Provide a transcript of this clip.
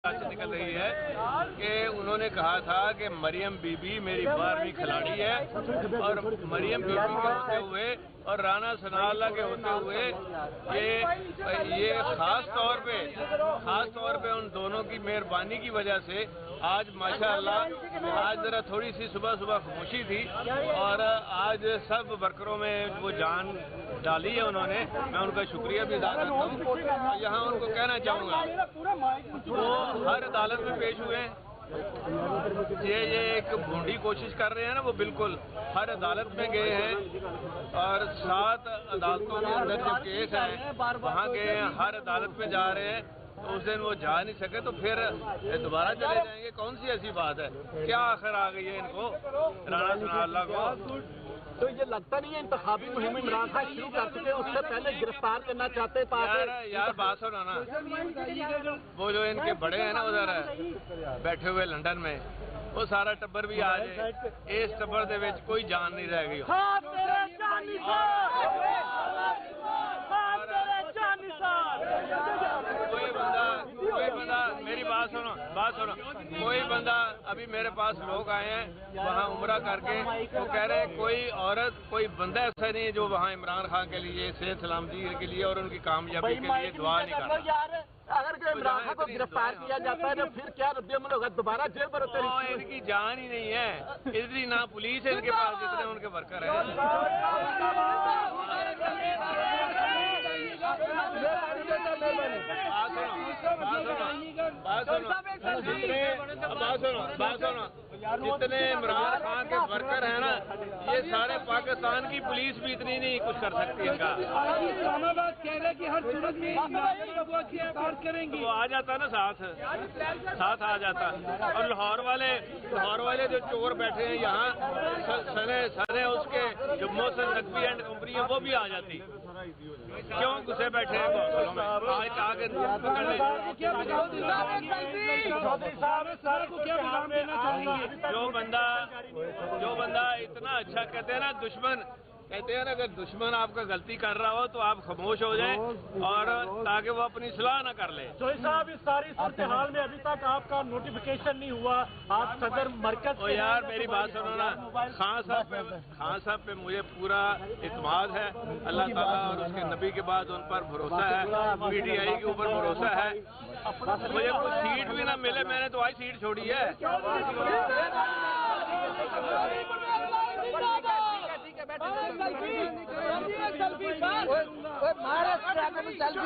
سے نکل رہی ہے کہ انہوں نے کہا تھا کہ مریم بی بی میری 12ویں کھلاڑی ہے اور مریم بی بی کے ہوتے ہوئے اور رانا ثناء اللہ کے ہوتے ہوئے یہ خاص طور پہ ان دونوں کی مہربانی کی وجہ سے آج ماشاءاللہ آج ذرا تھوڑی سی صبح خاموشی تھی اور آج سب ورکروں میں وہ جان ڈالی ہے انہوں نے. میں ان کا شکریہ بھی ادا کرتا ہوں. یہاں ان کو کہنا چاہوں گا وہ ہر عدالت میں پیش ہوئے ہیں. یہ ایک بھونڈی کوشش کر رہے ہیں نا, وہ بالکل ہر عدالت میں گئے ہیں اور 7 عدالتوں کے اندر جو کیس ہیں وہاں گئے ہیں, ہر عدالت میں جا رہے ہیں. تو اس دن وہ جا نہیں سکے تو پھر دوبارہ چلے جائیں گے. کون سی ایسی بات ہے, کیا آخر آ گئی ہے ان کو رانا ثناء اللہ کو. تو یہ لگتا نہیں ہے انتخابی مہم عمران خان شروع کر چکے, اس سے پہلے گرفتار کرنا چاہتے یار بات سنو نا, وہ جو ان کے بڑے ہیں نا ادھر بیٹھے ہوئے لندن میں, وہ سارا ٹبر بھی آ جائے. اس ٹبر دے وچ کوئی جان نہیں رہ گئی. کوئی بندہ میری بات سنو کوئی بندہ ابھی میرے پاس لوگ آئے ہیں وہاں عمرہ کر کے, وہ کہہ رہے ہیں کوئی عورت کوئی بندہ ایسا نہیں ہے جو وہاں عمران خان کے لیے صحت سلامتی کے لیے اور ان کی کامیابی کے لیے دعا نہیں کرتا. اگر عمران خان کو گرفتار کیا جاتا ہے تو پھر کیا رد عمل ہوگا, دوبارہ جیل پر ہوتے ہیں. ان کی جان ہی نہیں ہے, اتنی نہ پولیس ہے ان کے پاس جتنے ان کے ورکر ہیں. جتنے عمران خان کے ورکر ہیں نا, یہ سارے پاکستان کی پولیس بھی اتنی نہیں کچھ کر سکتی ان کا. وہ آ جاتا نا ساتھ آ جاتا. اور لاہور والے جو چور بیٹھے ہیں یہاں سنے اس کے جو محسن نقوی اینڈ کمپنی ہے وہ بھی آ جاتی. کیوں گھسے بیٹھے ہیں گھونسلوں میں, آج آگے پکڑ لیں. جو بندہ اتنا اچھا کہتے ہیں نا دشمن, کہتے ہیں نا اگر دشمن آپ کا غلطی کر رہا ہو تو آپ خاموش ہو جائیں اور تاکہ وہ اپنی اصلاح نہ کر لے. جوہری صاحب, اس ساری صورتحال میں ابھی تک آپ کا نوٹیفیکیشن نہیں ہوا, آپ صدر مرکز. یار میری بات سنو نا, خان صاحب پہ مجھے پورا اعتماد ہے. اللہ تعالیٰ اور اس کے نبی کے بعد ان پر بھروسہ ہے, پی ٹی آئی کے اوپر بھروسہ ہے. مجھے کوئی سیٹ بھی نہ ملے, میں نے تو آج سیٹ چھوڑی ہے.